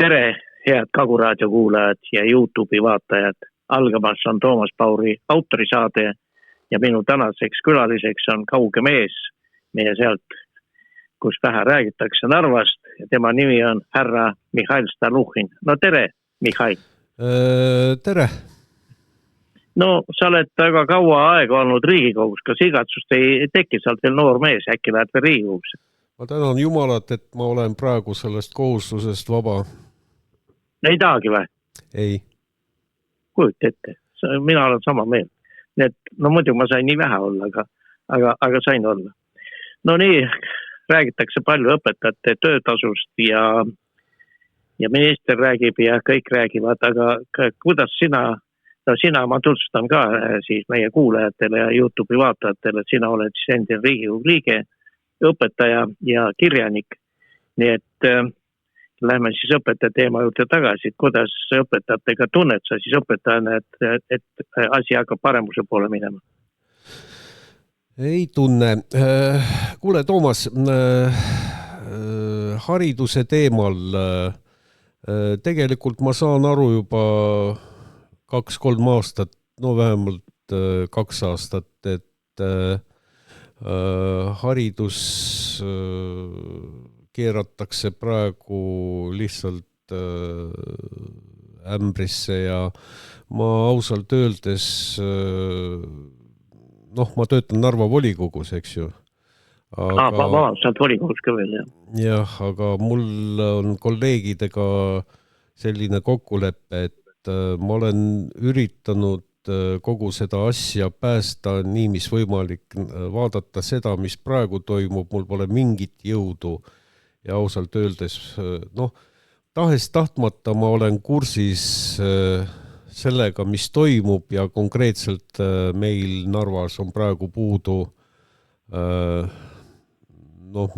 Tere, head Kaguraadio kuulajad ja YouTube'i vaatajad. Algamas on Toomas Pauri autorisaade ja minu tänaseks külaliseks on kauge mees meie sealt, kus vähe räägitakse Narvast ja tema nimi on härra Mihhail Stalnuhhin. No tere, Mihhail. Tere. No sa oled väga kaua aega olnud Riigikogus. Kas igatsust ei teki, sa oled veel noor mees, äkki lähed veel Riigikogusse? Ma tänan Jumalat, et ma olen praegu sellest kohustusest vaba. Ei tahagi või? Ei. Kujuta ette, mina olen sama meel. Need, no muidu ma sain nii vähe olla, aga sain olla. No nii, räägitakse palju õpetajate töötasust ja minister räägib ja kõik räägivad, aga kuidas sina, ma tutvustan ka siis meie kuulajatele ja YouTube'i vaatajatele, et sina oled siis endine Riigikogu liige, õpetaja ja kirjanik. Nii et lähme siis õpetaja teema juurde tagasi, kuidas õpetajatega tunned sa siis õpetajana, et asi hakkab paremuse poole minema? Ei tunne. Kuule, Toomas, hariduse teemal tegelikult ma saan aru juba 2-3 aastat, no vähemalt 2 aastat, et haridus keeratakse praegu lihtsalt ämbrisse ja ma ausalt öeldes, ma töötan Narva volikogus, eks ju. Sa oled volikogus ka veel, jah? Jah, aga mul on kolleegidega selline kokkulepe, et ma olen üritanud kogu seda asja päästa nii, mis võimalik, vaadata seda, mis praegu toimub, mul pole mingit jõudu. Ja ausalt öeldes, tahes tahtmata ma olen kursis sellega, mis toimub ja konkreetselt meil Narvas on praegu puudu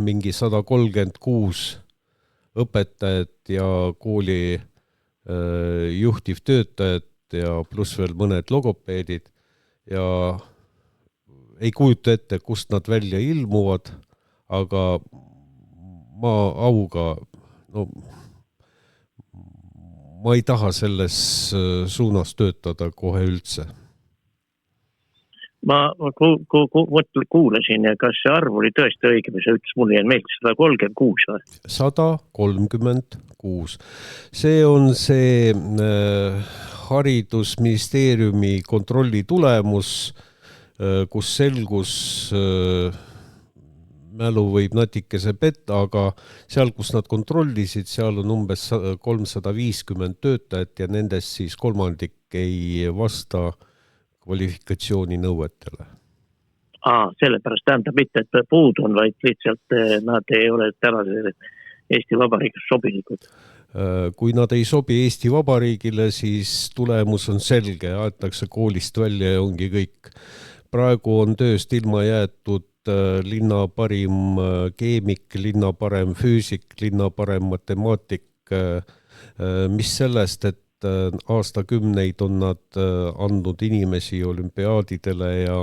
mingi 136 õpetajat ja kooli juhtivtöötajat ja pluss veel mõned logopeedid ja ei kujuta ette, kust nad välja ilmuvad, aga ma auga, ma ei taha selles suunas töötada kohe üldse. Ma kuulasin ja kas see arv oli tõesti õige, mis sa ütles, mul jäi meelde 136 või? 136. See on see haridusministeeriumi kontrolli tulemus, kus selgus mälu võib natikese petta, aga seal, kus nad kontrollisid, seal on umbes 350 töötajat ja nendest siis kolmandik ei vasta kvalifikatsiooni nõuetele. Sellepärast tähendab mitte, et puudu on, vaid lihtsalt nad ei ole tänase Eesti Vabariigis sobilikud. Kui nad ei sobi Eesti Vabariigile, siis tulemus on selge, aetakse koolist välja ja ongi kõik. Praegu on tööst ilma jäetud linna parim keemik, linna parem füüsik, linna parem matemaatik, mis sellest, et aastakümneid on nad andnud inimesi olümpiaadidele ja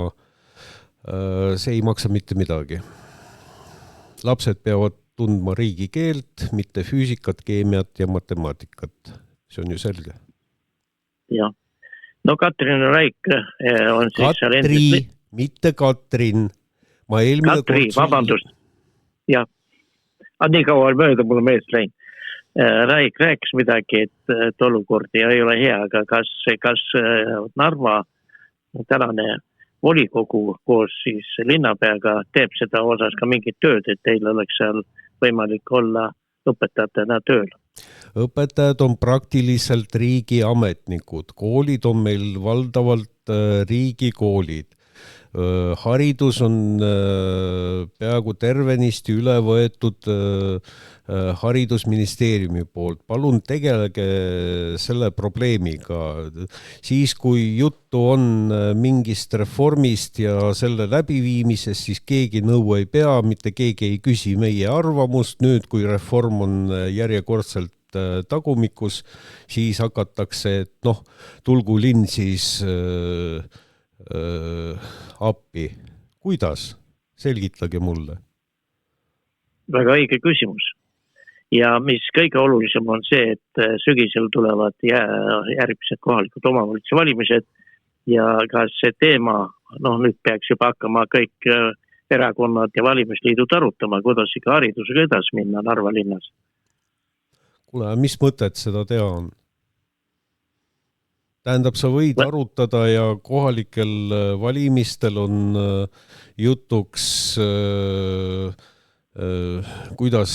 see ei maksa mitte midagi. Lapsed peavad tundma riigikeelt, mitte füüsikat, keemiat ja matemaatikat. See on ju selge. Jah. No Katrin Raik on siis... Katri, mitte Katrin. Katri, vabandust. Jah. Nii kaua on mööda mulle meelest läinud. Raik rääkis midagi, et olukord ei ole hea, aga kas Narva tänane volikogu koos siis linnapeaga teeb seda osas ka mingit tööd, et teil oleks seal võimalik olla õpetajatena tööl? Õpetajad on praktiliselt riigiametnikud. Koolid on meil valdavalt riigikoolid. Haridus on peaaegu tervenisti üle võetud haridusministeeriumi poolt. Palun tegelege selle probleemiga. Siis, kui juttu on mingist reformist ja selle läbiviimisest, siis keegi nõu ei pea, mitte keegi ei küsi meie arvamust. Nüüd, kui reform on järjekordselt tagumikus, siis hakatakse, et tulgu linn siis appi. Kuidas? Selgitage mulle. Väga õige küsimus. Ja mis kõige olulisem on see, et sügisel tulevad järgmised kohalikud omavalitsuse valimised ja ka see teema, nüüd peaks juba hakkama kõik erakonnad ja valimisliidud arutama, kuidas ikka haridusega edasi minna Narva linnas. Kuule, mis mõtet seda teha on? Tähendab, sa võid arutada ja kohalikel valimistel on jutuks, kuidas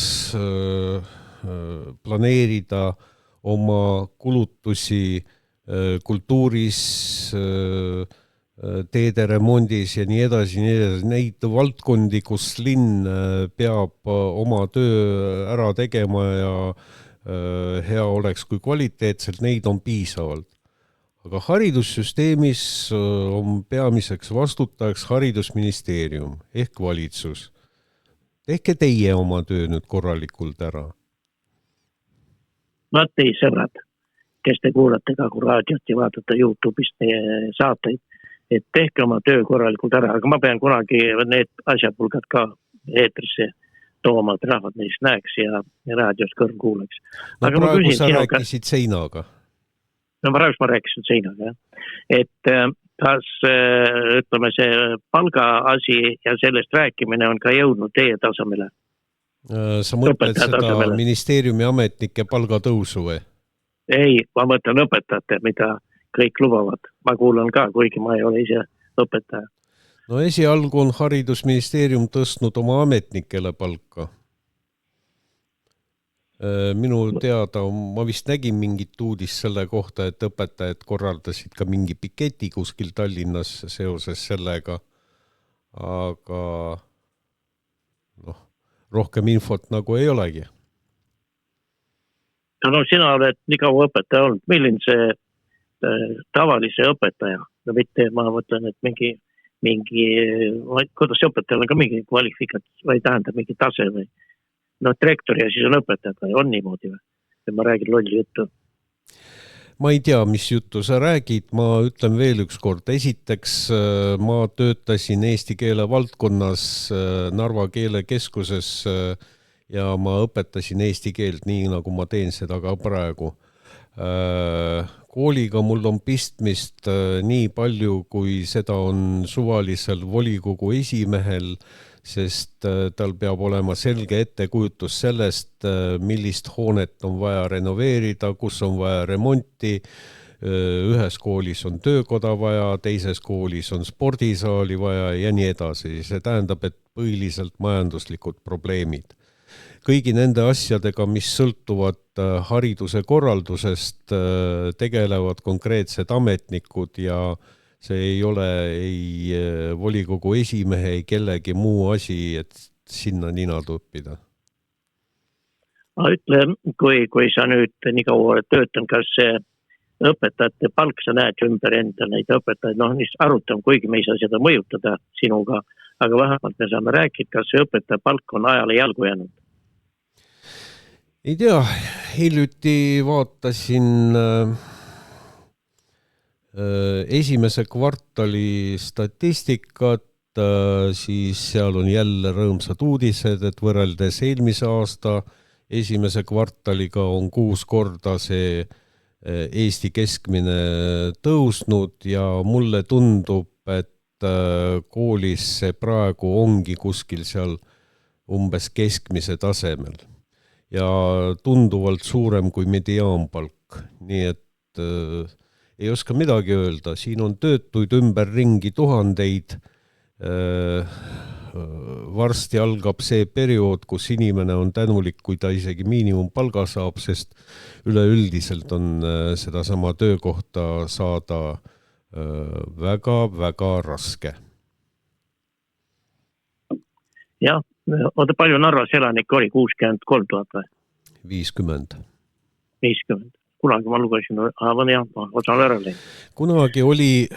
planeerida oma kulutusi kultuuris, teede remondis ja nii edasi. Neid valdkondi, kus linn peab oma töö ära tegema ja hea oleks kui kvaliteetselt, neid on piisavalt. Aga haridussüsteemis on peamiseks vastutajaks haridusministeerium ehk valitsus. Tehke teie oma töö nüüd korralikult ära. Vaat teie sõbrad, kes te kuulate ka kui raadiot ja vaatate YouTube'ist teie saateid, et tehke oma töö korralikult ära, aga ma pean kunagi need asjapulgad ka eetrisse tooma, et rahvad neist näeks ja raadios kõrv kuuleks. Aga praegu sa rääkisid seinaga. Praegu ma rääkisin seinaga, et kas ütleme see palgaasi ja sellest rääkimine on ka jõudnud teie tasemele? Sa mõtled seda ministeeriumi ametnike palgatõusu või? Ei, ma mõtlen õpetajate, mida kõik lubavad. Ma kuulan ka, kuigi ma ei ole ise õpetaja. No esialgu on haridusministeerium tõstnud oma ametnikele palka. Minu teada, ma vist nägin mingit uudist selle kohta, et õpetajad korraldasid ka mingi piketi kuskil Tallinnas seoses sellega, aga rohkem infot nagu ei olegi. No sina oled nii kaua õpetaja olnud. Milline see tavalise õpetaja? No mitte, ma mõtlen, et mingi kuidas õpetajal on ka mingi kvalifikatsioon või tähendab mingi tase või direktori ja siis on õpetaja, on niimoodi või? Ma räägin lolli juttu. Ma ei tea, mis juttu sa räägid, ma ütlen veel üks kord. Esiteks, ma töötasin eesti keele valdkonnas Narva keelekeskuses ja ma õpetasin eesti keelt nii, nagu ma teen seda ka praegu. Kooliga mul on pistmist nii palju, kui seda on suvalisel volikogu esimehel, sest tal peab olema selge ettekujutus sellest, millist hoonet on vaja renoveerida, kus on vaja remonti. Ühes koolis on töökoda vaja, teises koolis on spordisaali vaja ja nii edasi. See tähendab, et põhiliselt majanduslikud probleemid. Kõigi nende asjadega, mis sõltuvad hariduse korraldusest, tegelevad konkreetsed ametnikud ja see ei ole ei volikogu esimehe, ei kellegi muu asi, et sinna nina tuppida. Ma ütlen, kui sa nüüd nii kaua töötan, kas see õpetajate palk, sa näed ümber enda neid õpetajaid, arutame, kuigi me ei saa seda mõjutada sinuga, aga vähemalt me saame rääkida, kas see õpetaja palk on ajale jalgu jäänud. Ei tea, hiljuti vaatasin esimese kvartali statistikat, siis seal on jälle rõõmsad uudised, et võrreldes eelmise aasta esimese kvartaliga on 6 korda see Eesti keskmine tõusnud ja mulle tundub, et koolis see praegu ongi kuskil seal umbes keskmise tasemel ja tunduvalt suurem kui mediaanpalk, nii et ei oska midagi öelda, siin on töötuid ümber ringi tuhandeid, varsti algab see periood, kus inimene on tänulik, kui ta isegi miinimumpalga saab, sest üleüldiselt on sedasama töökohta saada väga-väga raske. Jah, oota palju Narvas elanik oli, 63 000 või? 50. 50. Kunagi ma lugesin, osal ära läinud. Kunagi oli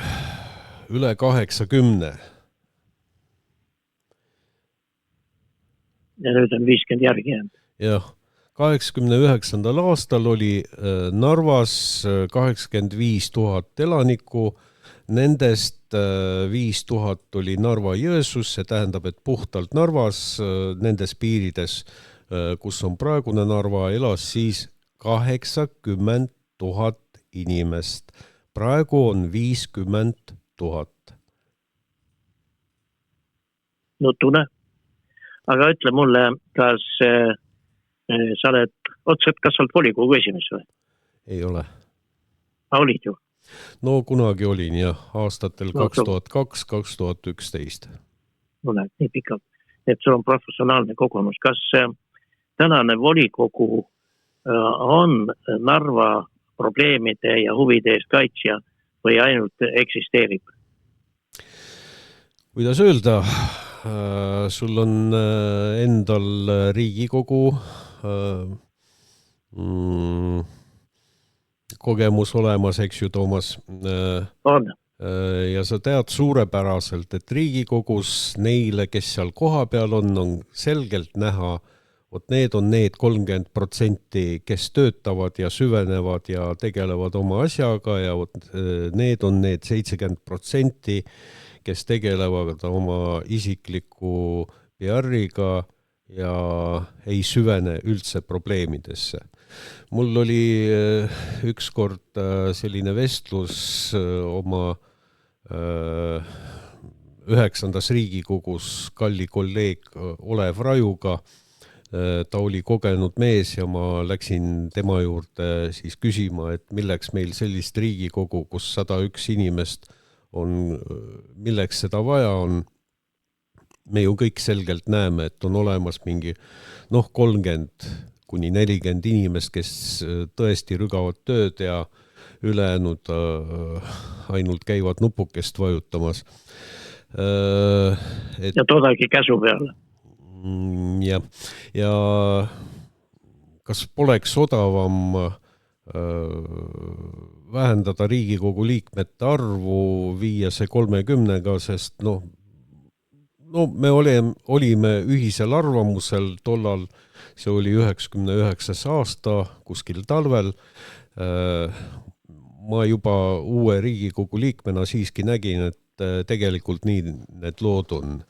üle 80. Ja nüüd on 50 järgi jäänud. Jah, 89. aastal oli Narvas 85 000 elanikku, nendest 5 000 oli Narva-Jõesus, see tähendab, et puhtalt Narvas, nendes piirides kus on praegune Narva, elas siis 80 000 inimest. Praegu on 50 000. Nutune. Aga ütle mulle, kas sa oled otseselt, kas sa oled volikogu esimees või? Ei ole. Olid ju? No kunagi olin jah, aastatel 2002-2011. No näed, nii pikalt. Et sul on professionaalne kogemus. Kas tänane volikogu on Narva probleemide ja huvide eest kaitsja või ainult eksisteerib? Kuidas öelda, sul on endal Riigikogu kogemus olemas, eks ju, Toomas? On. Ja sa tead suurepäraselt, et Riigikogus neile, kes seal kohapeal on selgelt näha, vot need on need 30%, kes töötavad ja süvenevad ja tegelevad oma asjaga ja vot need on need 70%, kes tegelevad oma isikliku PR-iga ja ei süvene üldse probleemidesse. Mul oli ükskord selline vestlus oma 9. Riigikogus kalli kolleeg Olev Rajuga. Ta oli kogenud mees ja ma läksin tema juurde siis küsima, et milleks meil sellist Riigikogu, kus 101 inimest on, milleks seda vaja on. Me ju kõik selgelt näeme, et on olemas mingi 30 kuni 40 inimest, kes tõesti rügavad tööd ja ülejäänud ainult käivad nupukest vajutamas. Ja toodagi käsu peale. Ja kas poleks odavam vähendada Riigikogu liikmete arvu, viia see 30-ga, sest me olime ühisel arvamusel tollal, see oli 99. aasta kuskil talvel. Ma juba uue Riigikogu liikmena siiski nägin, et tegelikult nii need lood on.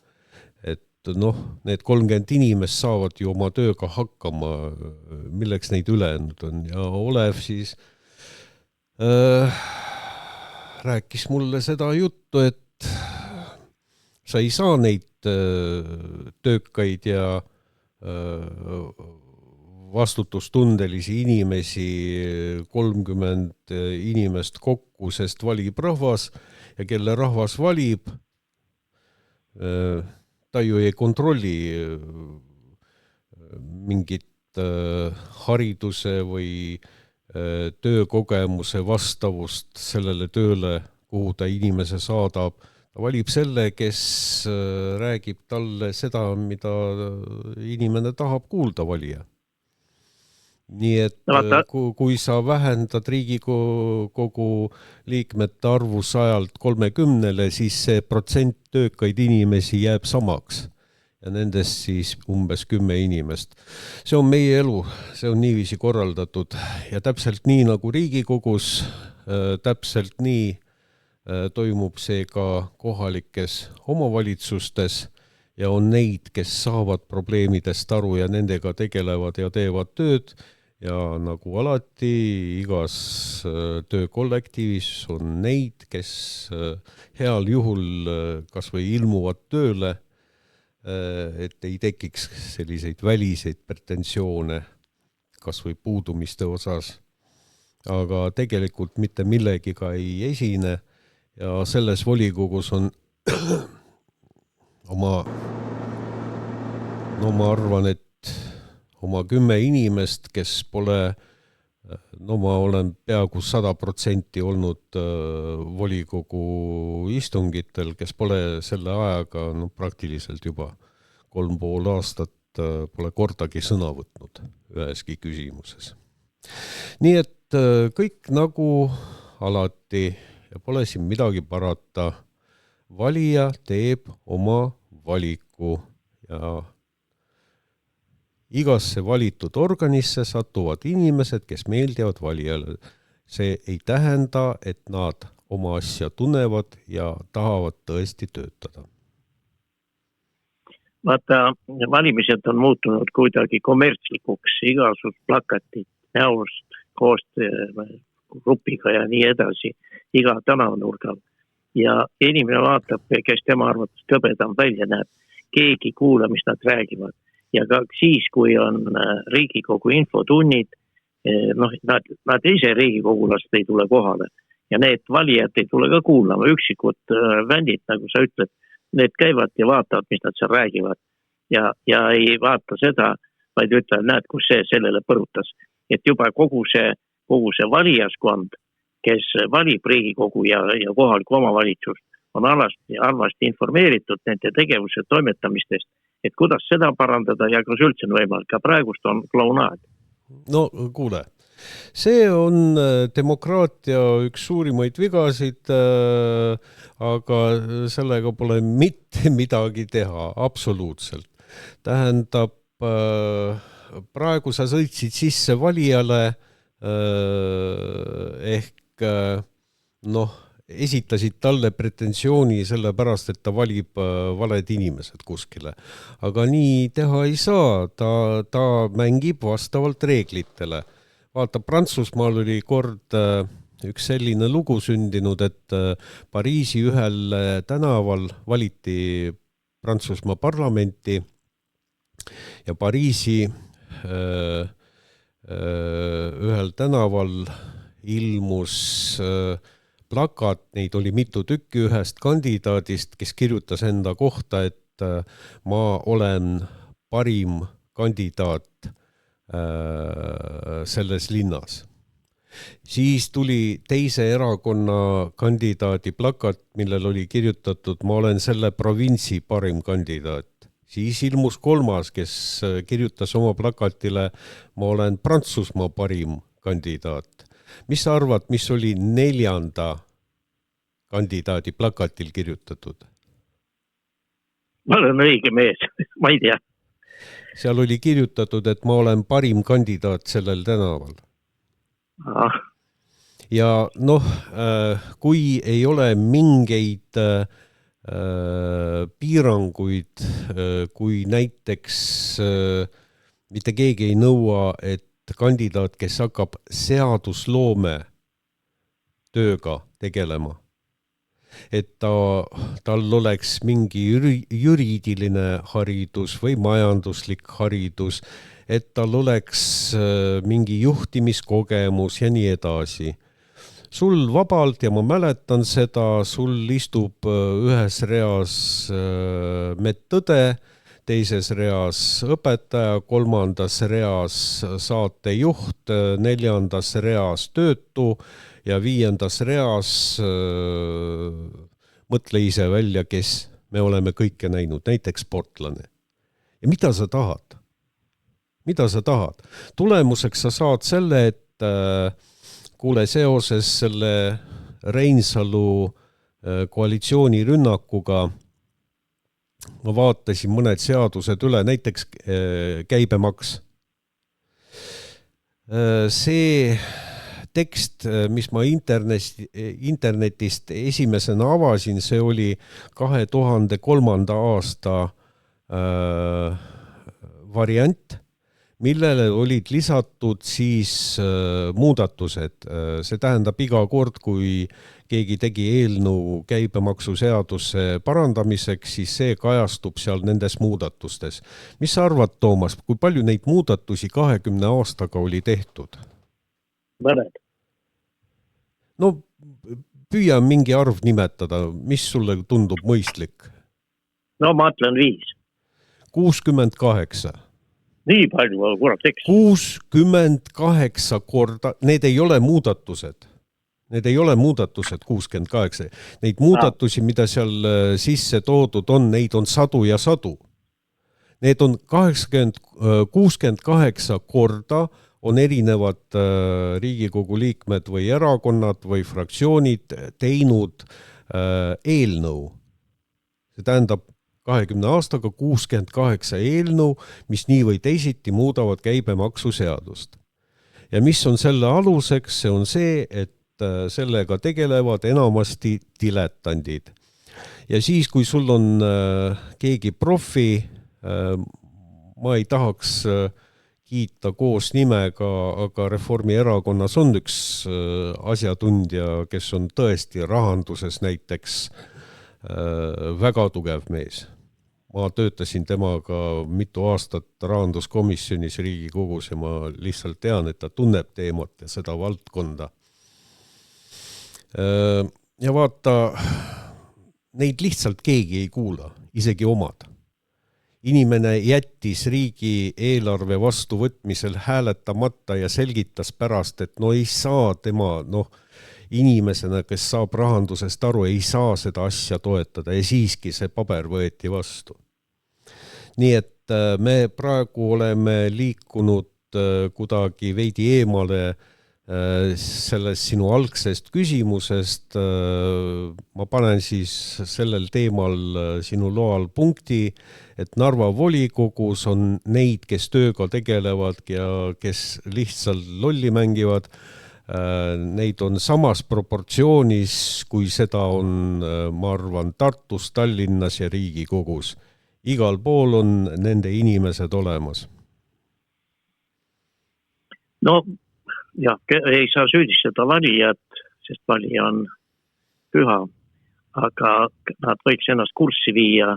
Et need 30 inimest saavad ju oma tööga hakkama, milleks neid ülejäänud on. Ja Olev siis rääkis mulle seda juttu, et sa ei saa neid töökaid ja vastutustundelisi inimesi 30 inimest kokku, sest valib rahvas ja kelle rahvas valib, ta ju ei kontrolli mingit hariduse või töökogemuse vastavust sellele tööle, kuhu ta inimese saadab. Ta valib selle, kes räägib talle seda, mida inimene tahab kuulda valija. Nii et kui sa vähendad Riigikogu liikmete arvu 100-lt 30-le, siis see protsent töökaid inimesi jääb samaks. Ja nendest siis umbes 10 inimest. See on meie elu, see on niiviisi korraldatud. Ja täpselt nii nagu Riigikogus, täpselt nii toimub see ka kohalikes omavalitsustes ja on neid, kes saavad probleemidest aru ja nendega tegelevad ja teevad tööd. Ja nagu alati igas töökollektiivis on neid, kes heal juhul kas või ilmuvad tööle, et ei tekiks selliseid väliseid pretensioone kas või puudumiste osas. Aga tegelikult mitte millegiga ei esine ja selles volikogus on ma arvan, et oma 10 inimest, kes pole, ma olen peaaegu 100% olnud volikogu istungitel, kes pole selle ajaga praktiliselt juba 3,5 aastat pole kordagi sõna võtnud üheski küsimuses. Nii et kõik nagu alati ja pole siin midagi parata. Valija teeb oma valiku ja igasse valitud organisse satuvad inimesed, kes meeldivad valijale. See ei tähenda, et nad oma asja tunnevad ja tahavad tõesti töötada. vaata, valimised on muutunud kuidagi kommertslikuks, igasugused plakatid näost, koostöögrupiga ja nii edasi, iga tänavanurgal. Ja inimene vaatab, kes tema arvates kõbedam välja näeb, keegi kuula, mis nad räägivad. Ja ka siis, kui on Riigikogu infotunnid, nad ise riigikogulased ei tule kohale. Ja need valijad ei tule ka kuulama, üksikud vändid, nagu sa ütled, need käivad ja vaatavad, mis nad seal räägivad. Ja ei vaata seda, vaid ütlevad, näed, kus see sellele põrutas. Et juba kogu see valijaskond, kes valib Riigikogu ja kohaliku omavalitsust, on halvasti informeeritud nende tegevuse toimetamistest, et kuidas seda parandada ja kas üldse on võimalik. Ka praegust on klaunaad. No kuule, see on demokraatia üks suurimaid vigasid, aga sellega pole mitte midagi teha, absoluutselt. Tähendab, praegu sa sõitsid sisse valijale ehk esitasid talle pretensiooni selle pärast, et ta valib valed inimesed kuskile. Aga nii teha ei saa, ta mängib vastavalt reeglitele. Vaata, Prantsusmaal oli kord üks selline lugu sündinud, et Pariisi ühel tänaval valiti Prantsusmaa parlamenti ja Pariisi ühel tänaval ilmus plakat, neid oli mitu tükki ühest kandidaadist, kes kirjutas enda kohta, et ma olen parim kandidaat selles linnas. Siis tuli teise erakonna kandidaadi plakat, millel oli kirjutatud, ma olen selle provintsi parim kandidaat. Siis ilmus kolmas, kes kirjutas oma plakatile, ma olen Prantsusmaa parim kandidaat. Mis sa arvad, mis oli neljanda kandidaadi plakatil kirjutatud? Ma olen õige mees, ma ei tea. Seal oli kirjutatud, et ma olen parim kandidaat sellel tänaval. Ja kui ei ole mingeid piiranguid, kui näiteks mitte keegi ei nõua, et kandidaat, kes hakkab seadusloome tööga tegelema, et tal oleks mingi juriidiline haridus või majanduslik haridus, et tal oleks mingi juhtimiskogemus ja nii edasi. Sul vabalt, ja ma mäletan seda, sul istub ühes reas medtõde, teises reas õpetaja, kolmandas reas saatejuht, neljandas reas töötu ja viiendas reas mõtle ise välja, kes me oleme kõike näinud, näiteks sportlane. Ja mida sa tahad? Mida sa tahad? Tulemuseks sa saad selle, et kuule, seoses selle Reinsalu koalitsiooni rünnakuga ma vaatasin mõned seadused üle, näiteks käibemaks. See tekst, mis ma internetist esimesena avasin, see oli 2003. aasta variant, millele olid lisatud siis muudatused. See tähendab iga kord, kui keegi tegi eelnõu käibemaksuseaduse parandamiseks, siis see kajastub seal nendes muudatustes. Mis sa arvad, Toomas, kui palju neid muudatusi 20 aastaga oli tehtud? Mõned. No püüa mingi arv nimetada, mis sulle tundub mõistlik? No ma ütlen 5. 68. Nii palju, kurat, eks. 68 korda, need ei ole muudatused. Need ei ole muudatused 68. Neid muudatusi, mida seal sisse toodud on, neid on sadu ja sadu. Need on 68 korda on erinevad Riigikogu liikmed või erakonnad või fraktsioonid teinud eelnõu. See tähendab 20 aastaga 68 eelnõu, mis nii või teisiti muudavad käibemaksuseadust. Ja mis on selle aluseks? See on see, et sellega tegelevad enamasti diletandid. Ja siis, kui sul on keegi profi Ma ei tahaks kiita koos nimega, aga Reformierakonnas on üks asjatundja, kes on tõesti rahanduses näiteks väga tugev mees. Ma töötasin temaga mitu aastat rahanduskomisjonis Riigikogus ja ma lihtsalt tean, et ta tunneb teemat ja seda valdkonda. Ja vaata, neid lihtsalt keegi ei kuula, isegi omad. Inimene jättis riigi eelarve vastuvõtmisel hääletamata ja selgitas pärast, et ei saa tema, inimesena, kes saab rahandusest aru, ei saa seda asja toetada ja siiski see paber võeti vastu. Nii et me praegu oleme liikunud kuidagi veidi eemale sellest sinu algsest küsimusest. Ma panen siis sellel teemal sinu loal punkti, et Narva volikogus on neid, kes tööga tegelevad ja kes lihtsalt lolli mängivad. Neid on samas proportsioonis, kui seda on, ma arvan, Tartus, Tallinnas ja Riigikogus. Igal pool on nende inimesed olemas. No jah, ei saa süüdistada valijat, sest valija on püha, aga nad võiks ennast kurssi viia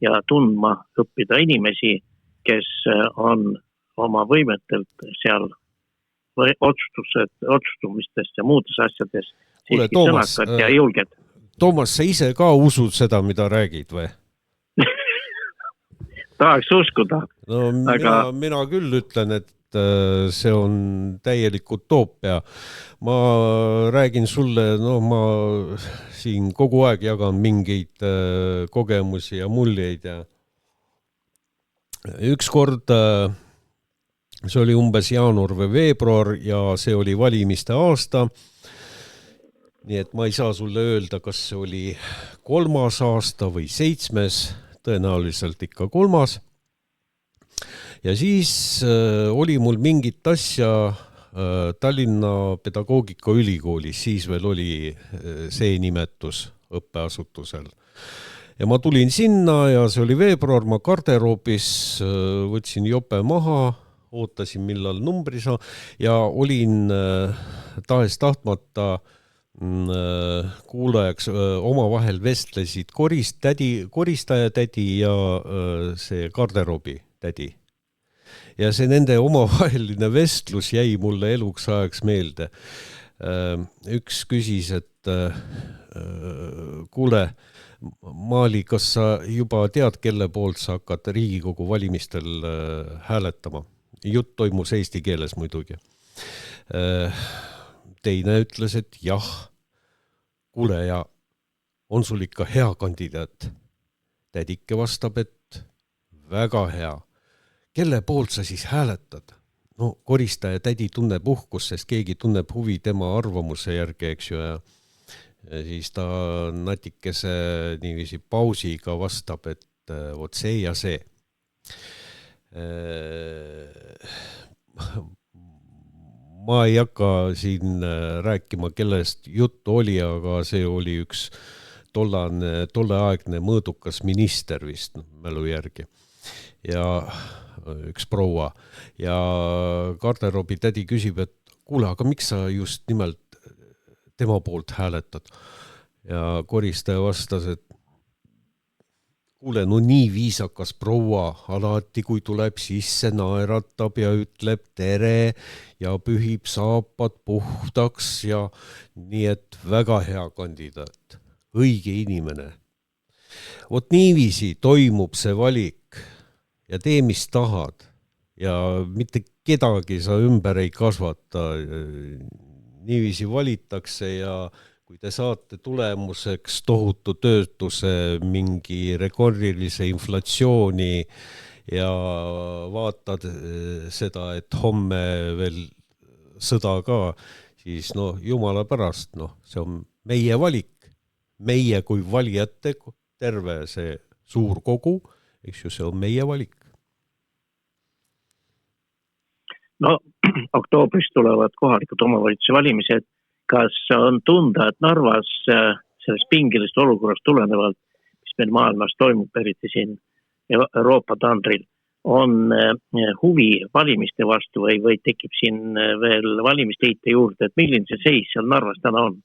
ja tundma õppida inimesi, kes on oma võimetelt seal otsustumistest ja muudes asjades siiski sõnakad ja julged. Toomas, sa ise ka usud seda, mida räägid või? Tahaks uskuda. No, mina küll ütlen, et see on täielik utoopia. Ma räägin sulle, ma siin kogu aeg jagan mingeid kogemusi ja muljeid. Ja ükskord, see oli umbes jaanuar või veebruar ja see oli valimiste aasta. Nii et ma ei saa sulle öelda, kas see oli 3. aasta või 7. Tõenäoliselt ikka 3. Ja siis oli mul mingit asja Tallinna Pedagoogikaülikoolis, siis veel oli see nimetus õppeasutusel. Ja ma tulin sinna ja see oli veebruar, ma garderoobis võtsin jope maha, ootasin millal numbri saa ja olin tahes tahtmata kuulajaks, omavahel vestlesid koristaja tädi ja see garderoobi tädi. Ja see nende omavaheline vestlus jäi mulle eluks ajaks meelde. Üks küsis, et kuule, Maali, kas sa juba tead, kelle poolt sa hakkad Riigikogu valimistel hääletama? Jutt toimus eesti keeles muidugi. Teine ütles, et jah, kuule, ja on sul ikka hea kandidaat? Tädike vastab, et väga hea. Kelle poolt sa siis hääletad? No, koristaja tädi tunneb uhkus, sest keegi tunneb huvi tema arvamuse järgi, eks ju, ja siis ta natikese niiviisi pausiga vastab, et vot see ja see. Ma ei hakka siin rääkima, kellest juttu oli, aga see oli üks tolleaegne mõõdukas minister vist mälu järgi. Ja üks proua. Ja garderoobi tädi küsib, et kuule, aga miks sa just nimelt tema poolt hääletad? Ja koristaja vastas, et kuule, no nii viisakas proua, alati kui tuleb sisse, naeratab ja ütleb tere ja pühib saapad puhtaks ja nii, et väga hea kandidaat, õige inimene. Vot niiviisi toimub see valik ja tee, mis tahad ja mitte kedagi sa ümber ei kasvata. Niiviisi valitakse ja kui te saate tulemuseks tohutu töötuse, mingi rekordilise inflatsiooni ja vaatad seda, et homme veel sõda ka, siis jumala pärast, see on meie valik. Meie kui valijate, terve see suur kogu, eks ju, see on meie valik. No, oktoobris tulevad kohalikud omavalitsuse valimised. Kas on tunda, et Narvas sellest pingilist olukorrast tulenevalt, mis meil maailmas toimub, eriti siin Euroopa tandril on huvi valimiste vastu või tekib siin veel valimisliite juurde, et milline see seis seal Narvas täna on?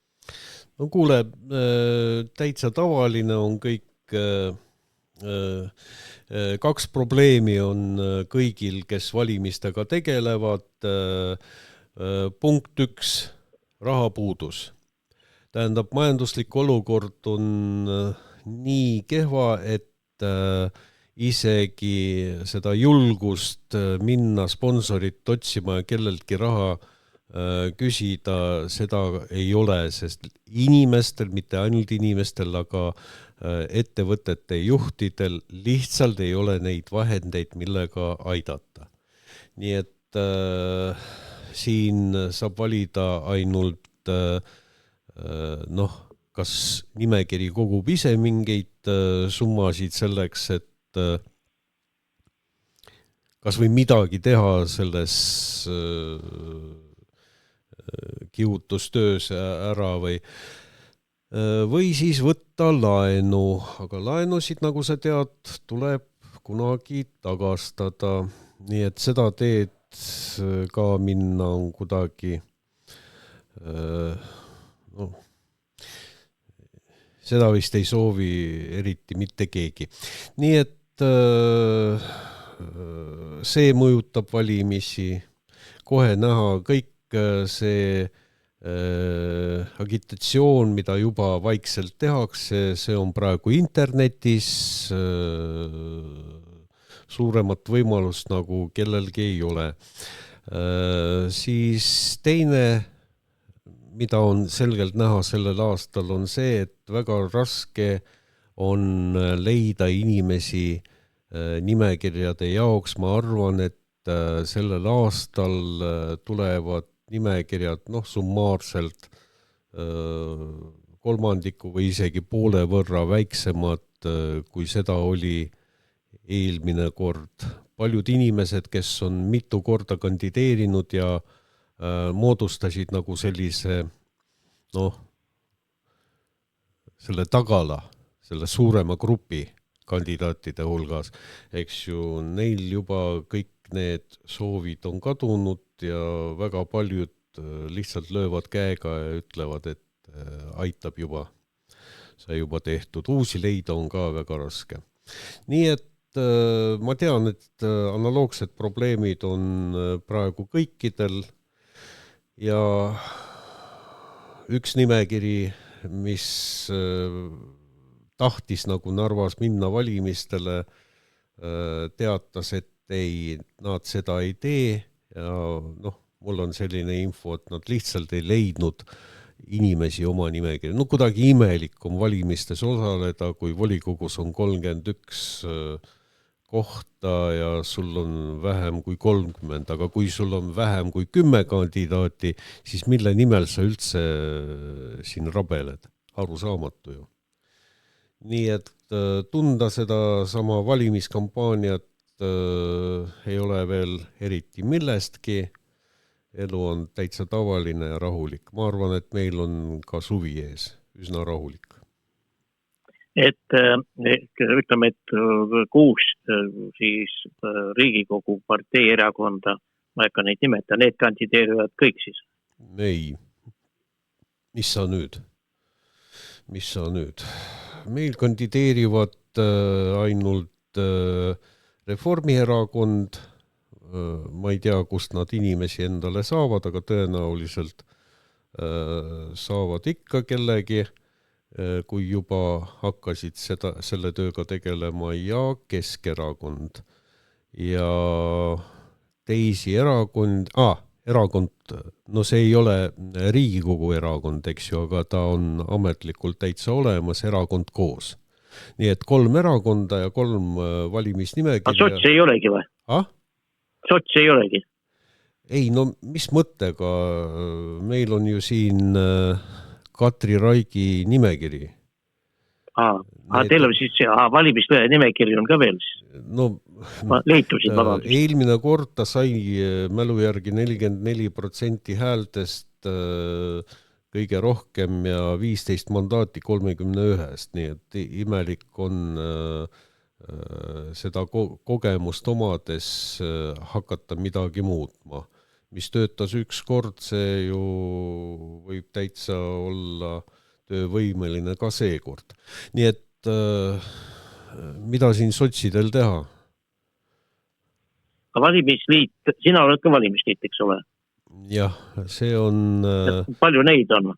No kuule, täitsa tavaline on kõik, kaks probleemi on kõigil, kes valimistega tegelevad. Punkt 1, rahapuudus. Tähendab, majanduslik olukord on nii kehva, et isegi seda julgust minna sponsorit otsima ja kelleltki raha küsida, seda ei ole, sest inimestel, mitte ainult inimestel, aga ettevõtete juhtidel lihtsalt ei ole neid vahendeid, millega aidata. Nii et siin saab valida ainult kas nimekiri kogub ise mingeid summasid selleks, et kas või midagi teha selles kihutustöös ära või siis võtta laenu, aga laenusid, nagu sa tead, tuleb kunagi tagastada, nii et seda teed ka minna on kuidagi seda vist ei soovi eriti mitte keegi. Nii et see mõjutab valimisi, kohe näha kõik see agitatsioon, mida juba vaikselt tehakse, see on praegu internetis, suuremat võimalust nagu kellelgi ei ole. Siis teine, mida on selgelt näha sellel aastal, on see, et väga raske on leida inimesi nimekirjade jaoks. Ma arvan, et sellel aastal tulevad nimekirjad summaarselt kolmandiku või isegi poole võrra väiksemad, kui seda oli eelmine kord. Paljud inimesed, kes on mitu korda kandideerinud ja moodustasid nagu sellise selle tagala, selle suurema grupi kandidaatide hulgas, eks ju, neil juba kõik need soovid on kadunud ja väga paljud lihtsalt löövad käega ja ütlevad, et aitab juba, sai juba tehtud. Uusi leida on ka väga raske. Nii et ma tean, et analoogsed probleemid on praegu kõikidel ja üks nimekiri, mis tahtis nagu Narvas minna valimistele, teatas, et ei, nad seda ei tee ja mul on selline info, et nad lihtsalt ei leidnud inimesi oma nimekirja. Kuidagi imelik on valimistes osaleda, kui volikogus on 31 kohta ja sul on vähem kui 30, aga kui sul on vähem kui 10 kandidaati, siis mille nimel sa üldse siin rabeled? Arusaamatu ju. Nii et tunda seda sama valimiskampaaniat ei ole veel eriti millestki. Elu on täitsa tavaline ja rahulik. Ma arvan, et meil on ka suvi ees üsna rahulik. Et ütleme, et 6 siis Riigikogu partei erakonda, ma ei hakka neid nimeta, need kandideerivad kõik siis? Ei. Mis sa nüüd? Meil kandideerivad ainult Reformierakond, ma ei tea, kust nad inimesi endale saavad, aga tõenäoliselt saavad ikka kellegi, kui juba hakkasid selle tööga tegelema, ja Keskerakond ja teisi erakond, see ei ole Riigikogu erakond, eks ju, aga ta on ametlikult täitsa olemas, erakond koos. Nii et 3 erakonda ja 3 valimisnimekirja. Sots ei olegi või? Sots ei olegi? Ei, mis mõttega? Meil on ju siin Katri Raigi nimekiri. Teil on siis valimisnimekiri on ka veel siis? Leitusid vabandust. Eelmine kord ta sai mälu järgi 44% häältest kõige rohkem ja 15 mandaati 31-st, nii et imelik on seda kogemust omades hakata midagi muutma. Mis töötas üks kord, see ju võib täitsa olla töövõimeline ka seekord. Nii et mida siin sotsidel teha? Valimisliit, sina oled ka valimisliit, eks ole? Jah, see on... Palju neid on?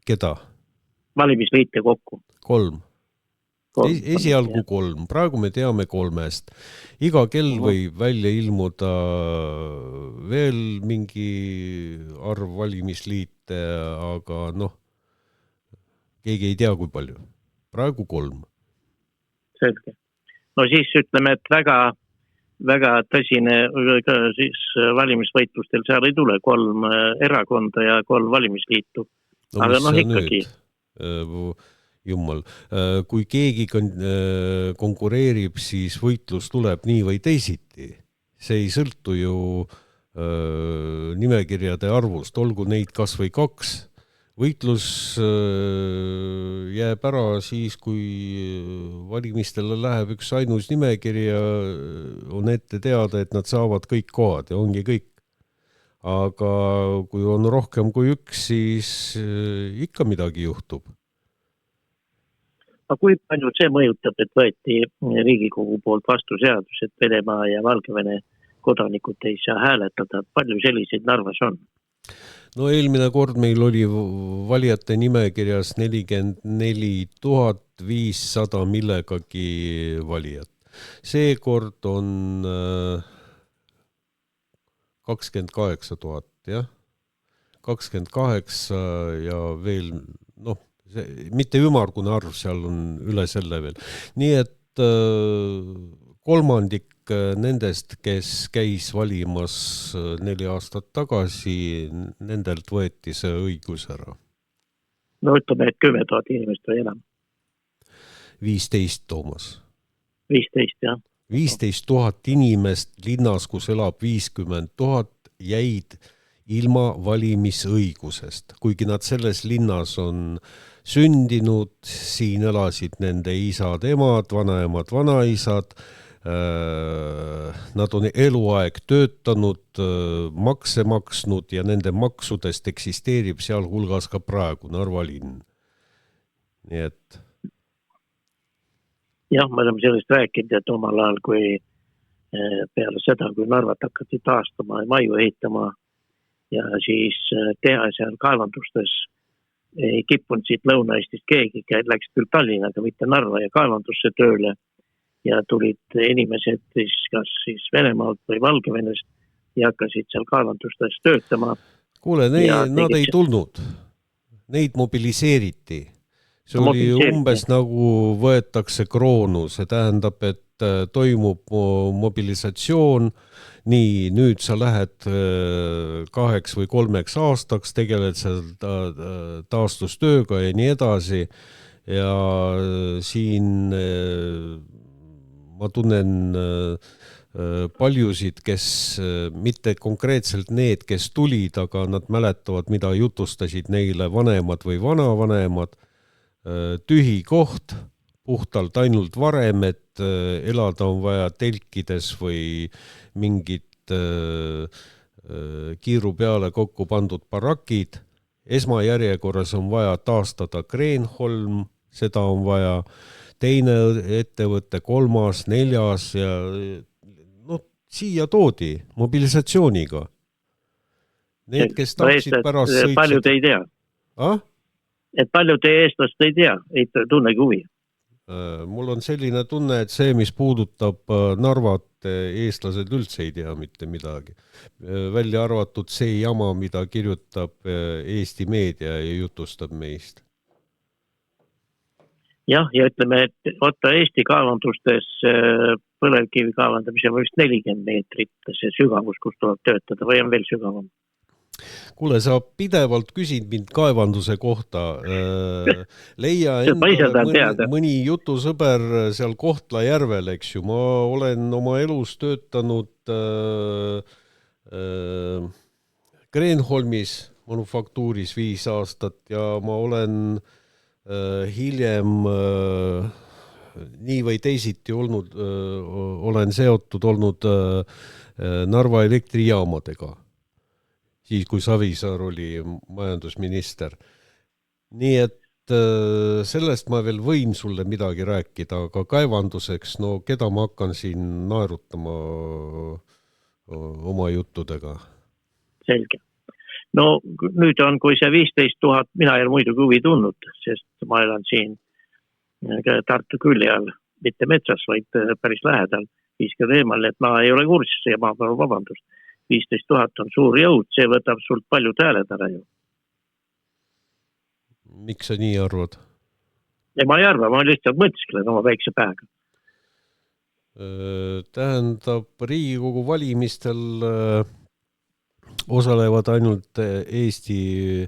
Keda? Valimisliite kokku? 3. Esialgu 3. Praegu me teame 3. Iga kell võib välja ilmuda veel mingi arv valimisliite, aga keegi ei tea, kui palju. Praegu 3. Selge. No siis ütleme, et väga tõsine siis valimisvõitlustel seal ei tule 3 erakonda ja 3 valimisliitu. Aga ikkagi. Jummal. Kui keegi konkureerib, siis võitlus tuleb nii või teisiti. See ei sõltu ju nimekirjade arvust, olgu neid kas või 2. Võitlus jääb ära siis, kui valimistele läheb üks ainus nimekiri ja on ette teada, et nad saavad kõik kohad ja ongi kõik. Aga kui on rohkem kui 1, siis ikka midagi juhtub. Aga kui palju see mõjutab, et võeti Riigikogu poolt vastu seadus, et Venemaa ja Valgevene kodanikud ei saa hääletada? Palju selliseid Narvas on? No eelmine kord meil oli valijate nimekirjas 44 500 millegagi valijat. Seekord on 28 000, jah? 28 ja veel, mitte ümmargune arv, seal on üle selle veel. Nii et 3 nendest, kes käis valimas 4 aastat tagasi, nendelt võeti see õigus ära. No ütleme, et 10 000 inimest või enam. 15, Toomas. 15, jah. 15 000 inimest linnas, kus elab 50 000, jäid ilma valimisõigusest. Kuigi nad selles linnas on sündinud, siin elasid nende isad, emad, vanaemad, vanaisad, nad on eluaeg töötanud, makse maksnud ja nende maksudest eksisteerib seal hulgas ka praegu Narva linn. Nii et... Jah, me oleme sellest rääkinud, et omal ajal, kui peale seda, kui Narvat hakati taastama ja maju ehitama ja siis teha seal kaevandustes, ei kippunud siit Lõuna-Eestist keegi, läks küll Tallinnaga, mitte Narva ja kaevandusse tööle ja tulid inimesed kas siis Venemaalt või Valgevenest ja hakkasid seal kaevandustes töötama. Kuule, nad ei tulnud. Neid mobiliseeriti. See oli umbes nagu võetakse kroonu. See tähendab, et toimub mobilisatsioon. Nii, nüüd sa lähed 2 või 3 aastaks, tegeled seal taastustööga ja nii edasi. Ja siin ma tunnen paljusid, kes mitte konkreetselt need, kes tulid, aga nad mäletavad, mida jutustasid neile vanemad või vanavanemad. Tühi koht, puhtalt ainult varem, et elada on vaja telkides või mingid kiiru peale kokku pandud barakid. Esmajärjekorras on vaja taastada Kreenholm, seda on vaja teine ettevõtte, 3., 4. ja siia toodi mobilisatsiooniga. Need, kes tahtsid pärast sõitsid... Paljud ei tea. Et paljud teie eestlast ei tea, ei tunnegi huvi. Mul on selline tunne, et see, mis puudutab Narvat, eestlased üldse ei tea mitte midagi. Välja arvatud see jama, mida kirjutab Eesti meedia ja jutustab meist. Jah, ja ütleme, et Eesti kaevandustes põlevkivi kaevandamise vist 40 meetrit see sügavus, kus tuleb töötada või on veel sügavam? Kuule, sa pidevalt küsid mind kaevanduse kohta. Leia endale mõni jutusõber seal Kohtla-Järvel, eks ju. Ma olen oma elus töötanud Kreenholmis manufaktuuris 5 aastat ja ma olen hiljem nii või teisiti olen seotud olnud Narva elektrijaamadega, siis kui Savisaar oli majandusminister. Nii et sellest ma veel võin sulle midagi rääkida, aga kaevanduseks, no keda ma hakkan siin naerutama oma juttudega? Selge. No nüüd on, kui see 15 000, mina ei ole muidugi huvi tundnud, sest ma elan siin Tartu külje all, mitte metsas, vaid päris lähedal, 50 eemal, et ma ei ole kursis ja ma palun vabandust. 15 000 on suur jõud, see võtab sult palju hääled ära ju. Miks sa nii arvad? Ja ma ei arva, ma lihtsalt mõtsklen oma väikse päega. Tähendab, Riigikogu valimistel osalevad ainult Eesti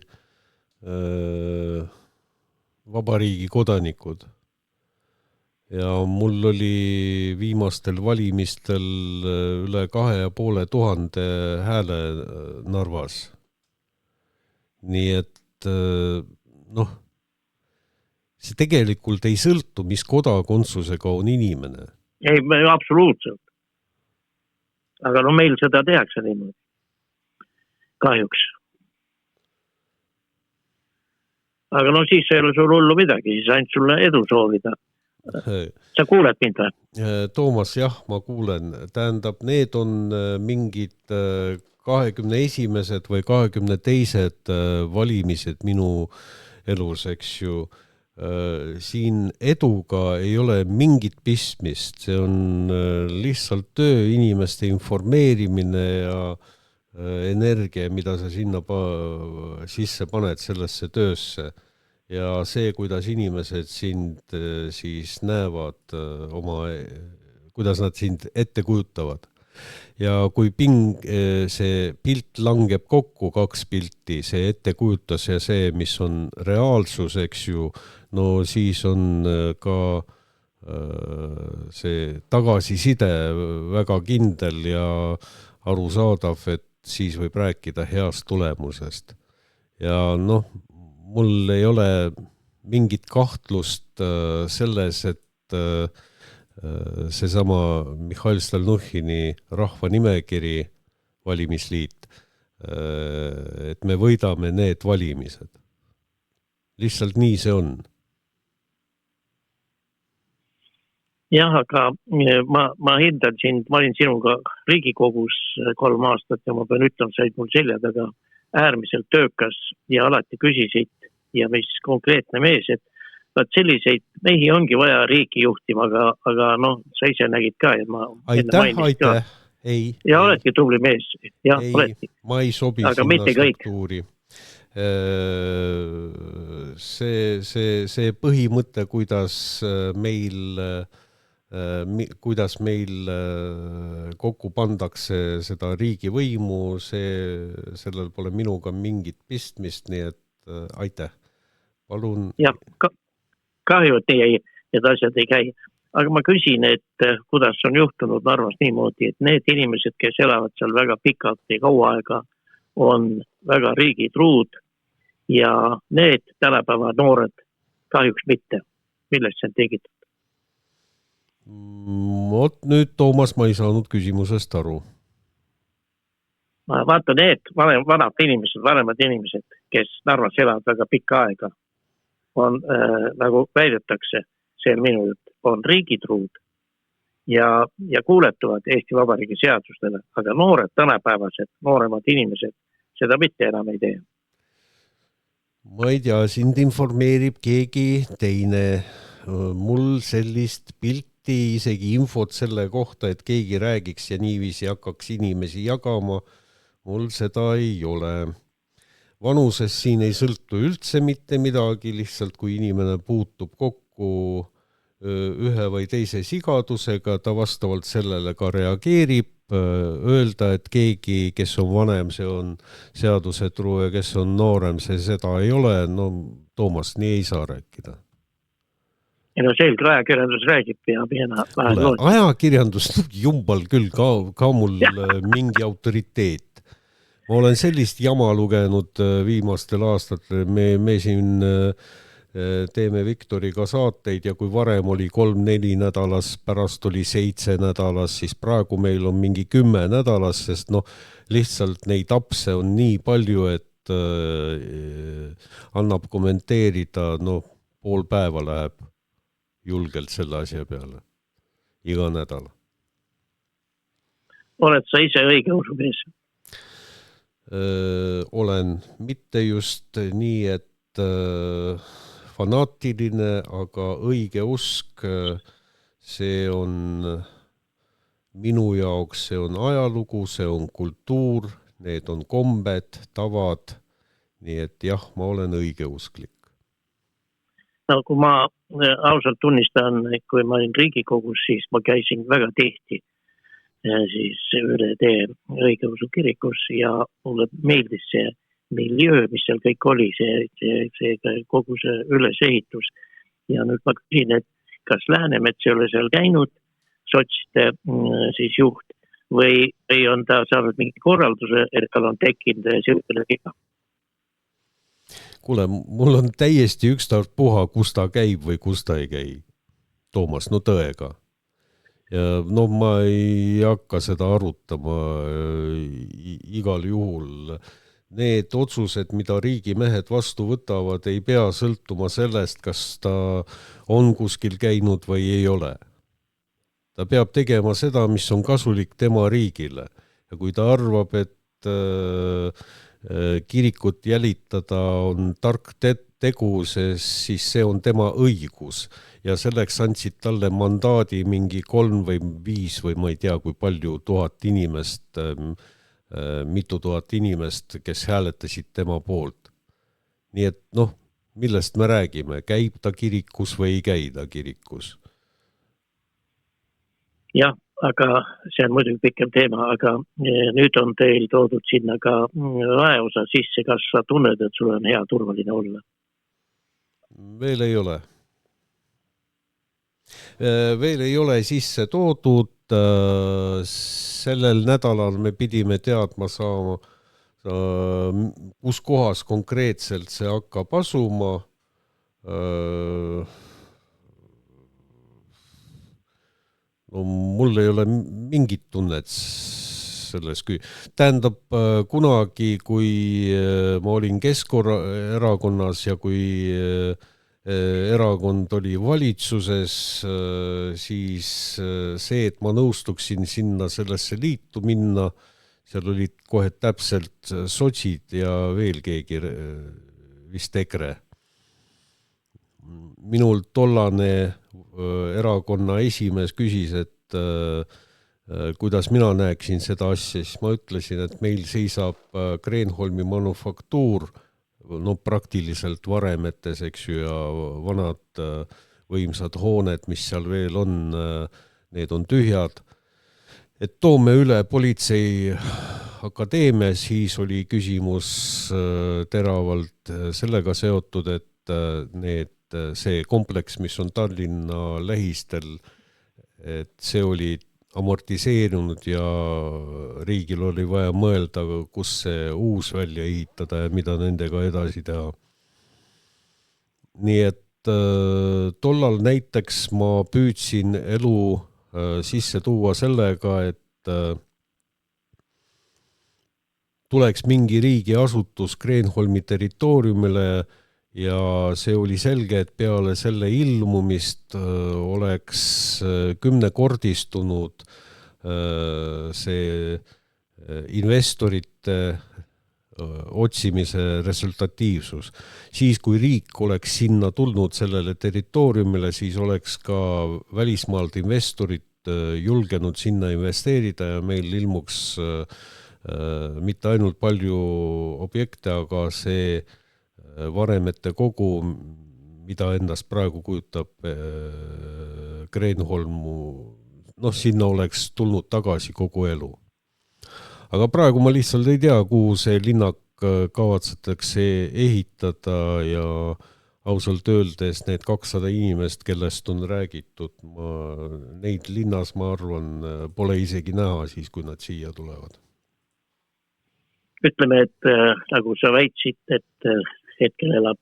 vabariigi kodanikud. Ja mul oli viimastel valimistel üle 2500 hääle Narvas. Nii et see tegelikult ei sõltu, mis kodakondsusega on inimene. Ei, absoluutselt. Aga no meil seda tehakse niimoodi. Kahjuks. Aga no siis ei ole sul hullu midagi, siis ainult sulle edu soovida. Sa kuuled mind või? Toomas, jah, ma kuulen. Tähendab, need on mingid 21. või 22. valimised minu elus, eks ju. Siin eduga ei ole mingit pistmist, see on lihtsalt töö, inimeste informeerimine ja energia, mida sa sinna sisse paned sellesse töösse. Ja see, kuidas inimesed sind siis näevad kuidas nad sind ette kujutavad. Ja kui see pilt langeb kokku, 2 pilti, see ettekujutus ja see, mis on reaalsus, eks ju, no siis on ka see tagasiside väga kindel ja arusaadav, et siis võib rääkida heast tulemusest. Ja mul ei ole mingit kahtlust selles, et seesama Mihhail Stalnuhhini rahvanimekiri valimisliit, et me võidame need valimised. Lihtsalt nii see on. Jah, aga ma hindan sind, ma olin sinuga Riigikogus 3 aastat ja ma pean ütlema, said mul selja taga äärmiselt töökas ja alati küsisid ja mis konkreetne mees, et selliseid mehi ongi vaja riiki juhtima, aga sa ise nägid ka. Aitäh. Ja oledki tubli mees. Ja, oledki. Ma ei sobi aga sinna struktuuri. See põhimõte, kuidas meil kokku pandakse seda riigivõimu, sellel pole minuga mingit pistmist, nii et aitäh. Palun. Ja, kahju, et need asjad ei käi. Aga ma küsin, et kuidas on juhtunud Narvas niimoodi, et need inimesed, kes elavad seal väga pikalt ja kaua aega, on väga riigitruud ja need tänapäeva noored kahjuks mitte. Millest see on tegitud? Nüüd, Toomas, ma ei saanud küsimusest aru. Ma vaatan need vanemad inimesed, kes Narvas elavad väga pikka aega, on, nagu väidetakse, see on minu jutt, on riigitruud ja kuuletuvad Eesti Vabariigi seadustele, aga noored tänapäevased, nooremad inimesed seda mitte enam ei tee. Ma ei tea, sind informeerib keegi teine. Mul sellist pilti, isegi infot selle kohta, et keegi räägiks ja niiviisi hakkaks inimesi jagama, mul seda ei ole. Vanuses siin ei sõltu üldse mitte midagi, lihtsalt kui inimene puutub kokku ühe või teise sigadusega, ta vastavalt sellele ka reageerib. Öelda, et keegi, kes on vanem, see on seadusetruu ja kes on noorem, see seda ei ole. No, Toomas, nii ei saa rääkida. Ja no selge, ajakirjandus räägib ja ajakirjandus, jumbal küll, ka mul mingi autoriteet. Ma olen sellist jama lugenud viimastel aastatel. Me siin teeme Viktoriga saateid ja kui varem oli 3-4 nädalas, pärast oli 7 nädalas, siis praegu meil on mingi 10 nädalas, sest lihtsalt neid apse on nii palju, et annab kommenteerida, pool päeva läheb julgelt selle asja peale iga nädal. Oled sa ise õigeusu mees? Olen mitte just nii, et fanaatiline, aga õigeusk, see on minu jaoks, see on ajalugu, see on kultuur, need on kombed, tavad, nii et jah, ma olen õigeusklik. No kui ma ausalt tunnistan, kui ma olin Riigikogus, siis ma käisin väga tihti siis üle tee õigeusu kirikus ja mulle meeldis see miljöö, mis seal kõik oli, see kogu see ülesehitus. Ja nüüd ma küsin, et kas Läänemets ei ole seal käinud, sotside siis juht, või on ta saanud mingi korralduse, et tal on tekkinud selline viga? Kuule, mul on täiesti ükstapuha, kus ta käib või kus ta ei käi. Toomas, tõega. Ja ma ei hakka seda arutama igal juhul. Need otsused, mida riigimehed vastu võtavad, ei pea sõltuma sellest, kas ta on kuskil käinud või ei ole. Ta peab tegema seda, mis on kasulik tema riigile. Ja kui ta arvab, et kirikut jälitada on tark tegu, siis see on tema õigus. Ja selleks andsid talle mandaadi mingi 3 või 5 või ma ei tea, kui palju mitu tuhat inimest, kes hääletasid tema poolt. Nii et millest me räägime? Käib ta kirikus või ei käi ta kirikus? Jah, aga see on muidugi pikem teema, aga nüüd on teil toodud sinna ka väeosa sisse. Kas sa tunned, et sul on hea turvaline olla? Veel ei ole. Veel ei ole sisse toodud. Sellel nädalal me pidime teadma saama, kus kohas konkreetselt see hakkab asuma. Mul ei ole mingit tunnet selles. Tähendab, kunagi, kui ma olin Keskerakonnas ja kui erakond oli valitsuses, siis see, et ma nõustuksin sinna sellesse liitu minna, seal olid kohe täpselt sotsid ja veel keegi, vist EKRE. Minul tollane erakonna esimees küsis, et kuidas mina näeksin seda asja, siis ma ütlesin, et meil seisab Kreenholmi manufaktuur, praktiliselt varemetes, eks ju, ja vanad võimsad hooned, mis seal veel on, need on tühjad. Et toome üle politsei akadeemia, siis oli küsimus teravalt sellega seotud, et see kompleks, mis on Tallinna lähistel, et see oli amortiseerunud ja riigil oli vaja mõelda, kus see uus välja ehitada ja mida nendega edasi teha. Nii et tollal näiteks ma püüdsin elu sisse tuua sellega, et tuleks mingi riigiasutus Kreenholmi territooriumile ja see oli selge, et peale selle ilmumist oleks 10-kordistunud see investorite otsimise resultatiivsus. Siis, kui riik oleks sinna tulnud sellele territooriumile, siis oleks ka välismaalt investorid julgenud sinna investeerida ja meil ilmuks mitte ainult palju objekte, aga see varemete kogu, mida endast praegu kujutab Kreenholmu, sinna oleks tulnud tagasi kogu elu. Aga praegu ma lihtsalt ei tea, kuhu see linnak kavatsetakse ehitada ja ausalt öeldes need 200 inimest, kellest on räägitud, neid linnas, ma arvan, pole isegi näha siis, kui nad siia tulevad. Ütleme, et nagu sa väitsid, et hetkel elab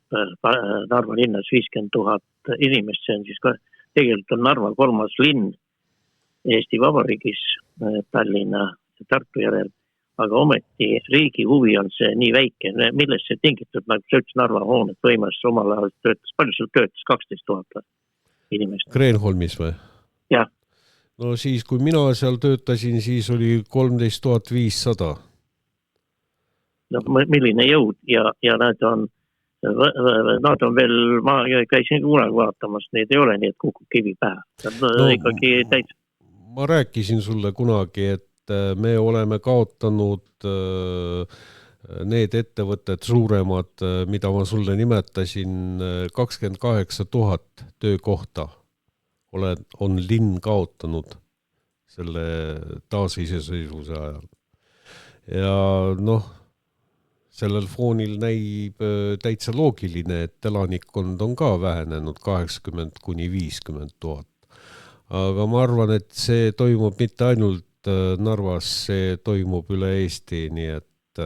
Narva linnas 50 000 inimest, see on siis ka, tegelikult on Narva 3. linn Eesti Vabariigis Tallinna ja Tartu järel, aga ometi riigi huvi on see nii väike, millest see tingitud, nagu sa ütles, Narva hooned võimas omal ajal töötas, palju seal töötas, 12 000 inimest? Kreenholmis või? Jah. No siis, kui mina seal töötasin, siis oli 13 500. No milline jõud ja nad on veel, ma käisin kunagi vaatamas, need ei ole nii, et kukub kivi pähe. No, ikkagi täitsa. Ma rääkisin sulle kunagi, et me oleme kaotanud need ettevõtted suuremad, mida ma sulle nimetasin, 28 000 töökohta on linn kaotanud selle taasiseseisvuse ajal. Ja noh, sellel foonil näib täitsa loogiline, et elanikkond on ka vähenenud 80 000 – 50 000. Aga ma arvan, et see toimub mitte ainult Narvas, see toimub üle Eesti, nii et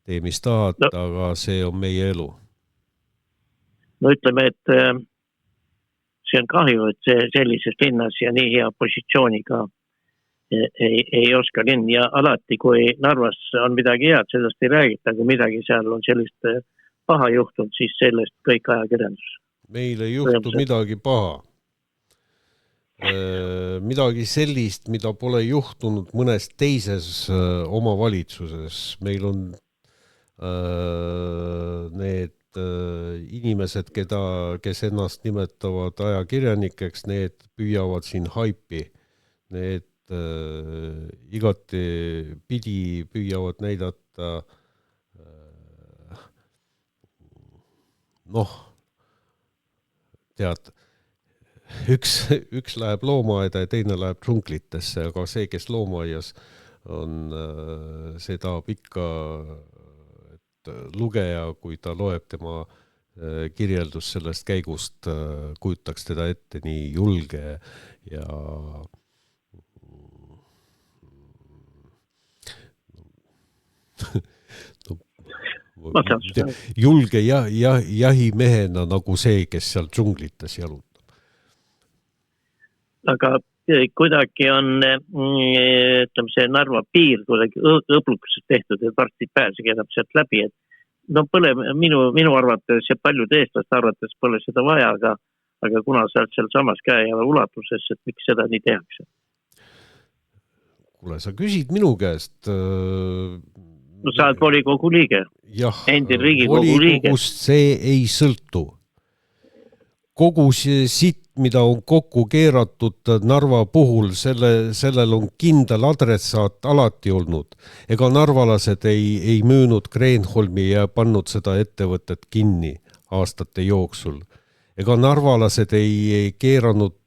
tee mis tahad, aga see on meie elu. No ütleme, et see on kahju, et see sellises linnas ja nii hea positsiooniga ei oska linn ja alati, kui Narvas on midagi head, sellest ei räägita, kui midagi seal on sellist paha juhtunud, siis sellest kõik ajakirjandus. Meil ei juhtu midagi paha. Midagi sellist, mida pole juhtunud mõnes teises omavalitsuses. Meil on need inimesed, kes ennast nimetavad ajakirjanikeks, need püüavad siin haipi. Need igati pidi püüavad näidata tead, üks läheb loomaaeda ja teine läheb džunglitesse, aga see, kes loomaaias on, see tahab ikka, et lugeja, kui ta loeb tema kirjeldus sellest käigust, kujutaks teda ette nii julge ja julge jahimehena nagu see, kes seal džunglites jalutab. Aga kuidagi on see Narva piir kuidagi õblukusest tehtud, et varsti pääsegi enam sealt läbi, et no pole minu arvates ja paljude eestlaste arvates pole seda vaja, aga kuna seal samas käe ulatuses, et miks seda nii tehakse? Kuule, sa küsid minu käest. No sa oled volikogu liige. Jah, volikogust see ei sõltu. Kogu see sitt, mida on kokku keeratud Narva puhul, sellel on kindel adressaat alati olnud. Ega narvalased ei müünud Kreenholmi ja pannud seda ettevõtet kinni aastate jooksul. Ega narvalased ei keeranud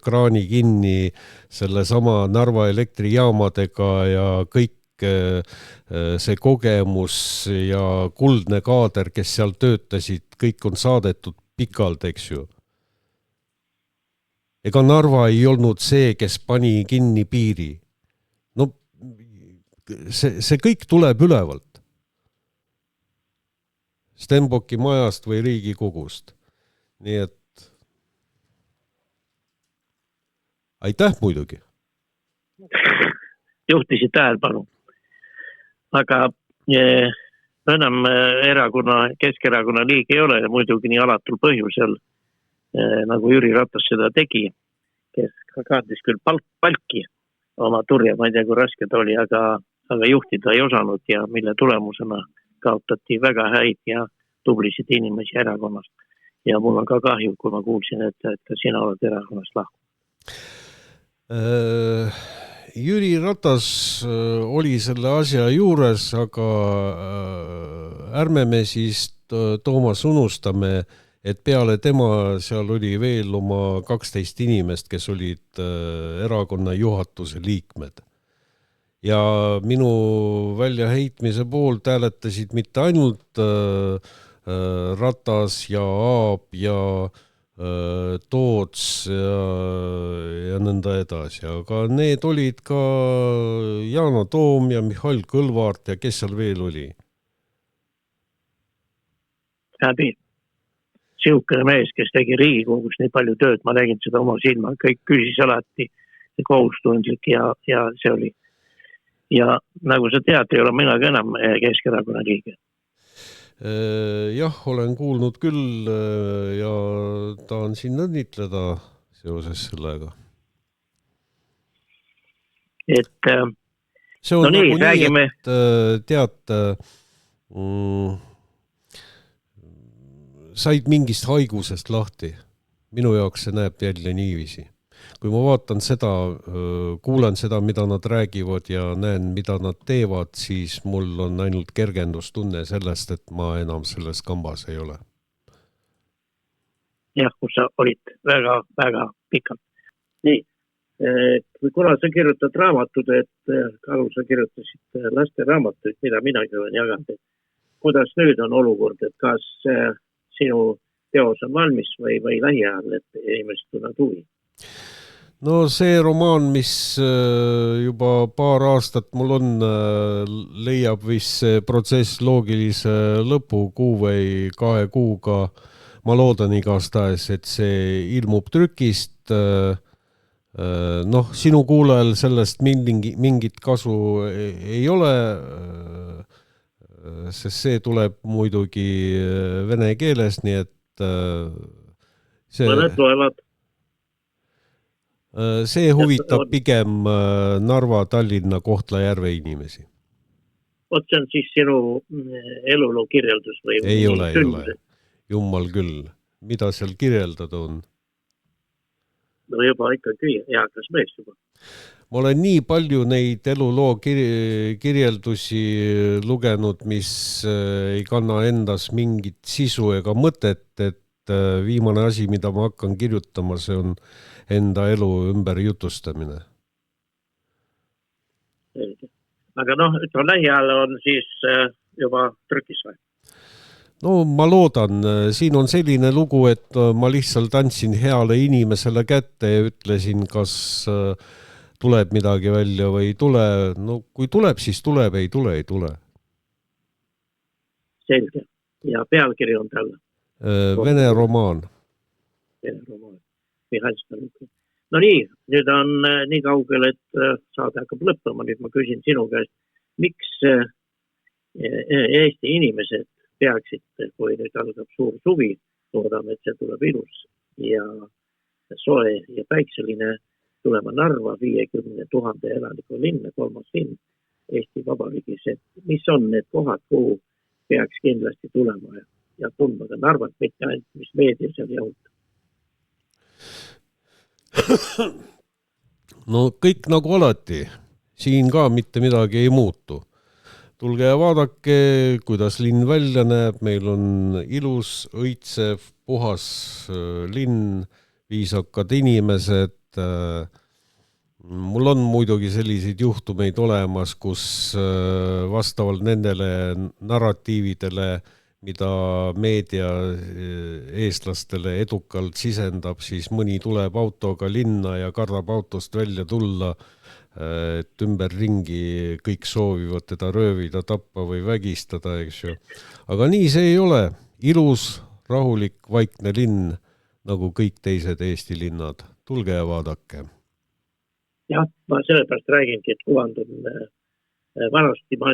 kraani kinni selle sama Narva elektrijaamadega ja kõik see kogemus ja kuldne kaader, kes seal töötasid, kõik on saadetud pikalt, eks ju. Ega Narva ei olnud see, kes pani kinni piiri. No see kõik tuleb ülevalt. Stenbocki majast või Riigikogust. Nii et aitäh muidugi. Juhtisid tähelepanu. Aga enam Keskerakonna liige ei ole ja muidugi nii alatul põhjusel, nagu Jüri Ratas seda tegi, kes kandis küll palki oma turja, ma ei tea, kui raske ta oli, aga juhtida ei osanud ja mille tulemusena kaotati väga häid ja tublisid inimesi erakonnast. Ja mul on ka kahju, kui ma kuulsin, et sina oled erakonnast lahku. Jüri Ratas oli selle asja juures, aga ärme me siis Toomas unustame, et peale tema seal oli veel oma 12 inimest, kes olid erakonna juhatuse liikmed. Ja minu väljaheitmise poolt hääletasid mitte ainult Ratas ja Aab ja Toots ja nõnda edasi, aga need olid ka Yana Toom ja Mihhail Kõlvart ja kes seal veel oli? häbi. Siukene mees, kes tegi Riigikogus nii palju tööd, ma nägin seda oma silma, kõik küsis alati kohustundlik ja see oli. Ja nagu sa tead, ei ole mina ka enam Keskerakonna liige. Jah, olen kuulnud küll ja tahan siin õnnitleda seoses sellega. Et see on no nii, nagu räägime. Nii, et tead, said mingist haigusest lahti. Minu jaoks see näeb jälle niiviisi. Kui ma vaatan seda, kuulan seda, mida nad räägivad ja näen, mida nad teevad, siis mul on ainult kergendustunne sellest, et ma enam selles kambas ei ole. Jah, kus sa olid väga, väga pikalt. Nii, kuna sa kirjutad raamatud, et Kalu, sa kirjutasid laste raamatuid, mida minagi olen jaganud, et kuidas nüüd on olukord, et kas sinu teos on valmis või lähiajal, et inimesed tunnevad huvi? No see romaan, mis juba paar aastat mul on, leiab vist see protsess loogilise lõpu 1 või 2 kuuga. Ma loodan igastahes, et see ilmub trükist. Noh, sinu kuulajal sellest mingit kasu ei ole, sest see tuleb muidugi vene keeles, nii et mõned loevad. See huvitab pigem Narva, Tallinna, Kohtla-Järve inimesi. Oot, see on siis sinu eluloo kirjeldus või? Ei ole. Jummal küll. Mida seal kirjeldada on? No juba ikkagi eakas mees juba. Ma olen nii palju neid eluloo kirjeldusi lugenud, mis ei kanna endas mingit sisu ega mõtet, et viimane asi, mida ma hakkan kirjutama, see on enda elu ümber jutustamine. Aga noh, lähiajal on siis juba trükis või? No ma loodan, siin on selline lugu, et ma lihtsalt andsin heale inimesele kätte ja ütlesin, kas tuleb midagi välja või ei tule. No kui tuleb, siis tuleb, ei tule, ei tule. Selge. Ja pealkiri on tal? Vene romaan. Vene romaan. Mihhail Stalnuhhin. No nii, nüüd on nii kaugel, et saade hakkab lõppama. Nüüd ma küsin sinu käest, miks Eesti inimesed peaksid, kui nüüd algab suur suvi, loodame, et see tuleb ilus ja soe ja päikseline, tulema Narva 50 000 elaniku linna, 3. linn Eesti Vabariigis. Et mis on need kohad, kuhu peaks kindlasti tulema ja tundma ka Narvat, mitte ainult, mis meedia seal jahutab? No kõik nagu alati, siin ka mitte midagi ei muutu. Tulge ja vaadake, kuidas linn välja näeb, meil on ilus, õitsev, puhas linn, viisakad inimesed. Mul on muidugi selliseid juhtumeid olemas, kus vastavalt nendele narratiividele, mida meedia eestlastele edukalt sisendab, siis mõni tuleb autoga linna ja kardab autost välja tulla, et ümber ringi kõik soovivad teda röövida, tappa või vägistada, eks ju. Aga nii see ei ole. Ilus, rahulik, vaikne linn, nagu kõik teised Eesti linnad. Tulge ja vaadake. Jah, ma sellepärast räägingi, et kuvand on vanasti, ma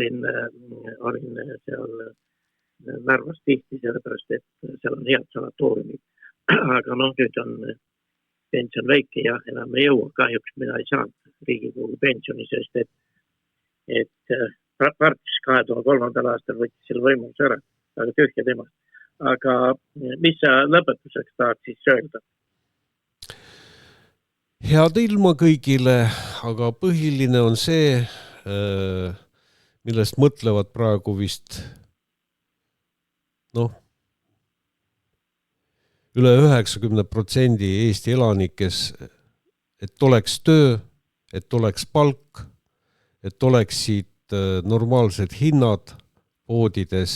olin seal Narvas tihti, sellepärast, et seal on head sanatooriumid. Aga noh, nüüd on pension väike ja enam ei jõua. Kahjuks mina ei saanud Riigikogu pensioni, sest et Parts 2003. aastal võttis selle võimaluse ära, aga tühja temast. Aga mis sa lõpetuseks tahad siis öelda? Head ilma kõigile, aga põhiline on see, millest mõtlevad praegu vist üle 90% Eesti elanikes, et oleks töö, et oleks palk, et oleksid normaalsed hinnad poodides,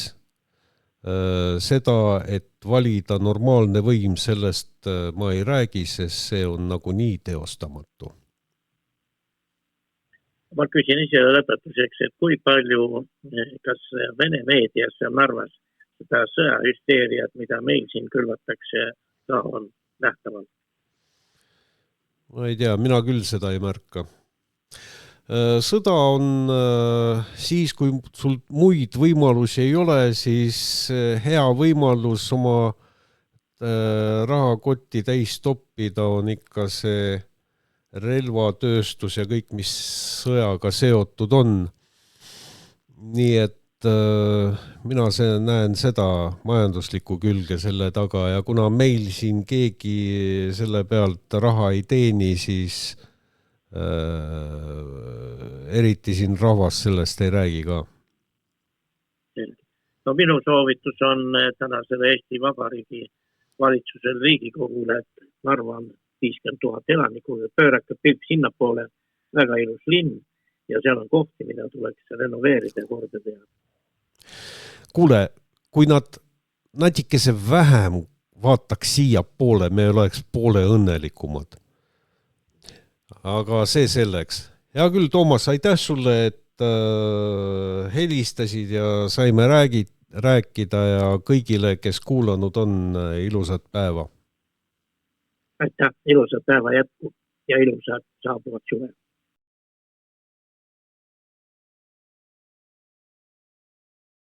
seda, et valida normaalne võim, sellest ma ei räägi, sest see on nagu nii teostamatu. Ma küsin ise lõpetuseks, et kui palju, kas Vene meedias seal Narvas seda sõjahüsteeriat, mida meil siin külvatakse, ka on nähtavalt. Ma ei tea, mina küll seda ei märka. Sõda on siis, kui sul muid võimalusi ei ole, siis hea võimalus oma rahakotti täis toppida on ikka see relvatööstus ja kõik, mis sõjaga seotud on. Nii et mina näen seda majanduslikku külge selle taga ja kuna meil siin keegi selle pealt raha ei teeni, siis eriti siin rahvas sellest ei räägi ka. No minu soovitus on tänasele Eesti Vabariigi valitsusel Riigikogule, et Narva on 50 000 elanikku, pöörake pilk sinnapoole, väga ilus linn ja seal on kohti, mida tuleks renoveerida ja korda teha. Kuule, kui nad natikese vähem vaataks siia poole, me oleks poole õnnelikumad. Aga see selleks. Hea küll, Toomas, aitäh sulle, et helistasid ja saime rääkida ja kõigile, kes kuulanud on, ilusat päeva. Aitäh, ilusat päeva jätku ja ilusat saabuvat suve.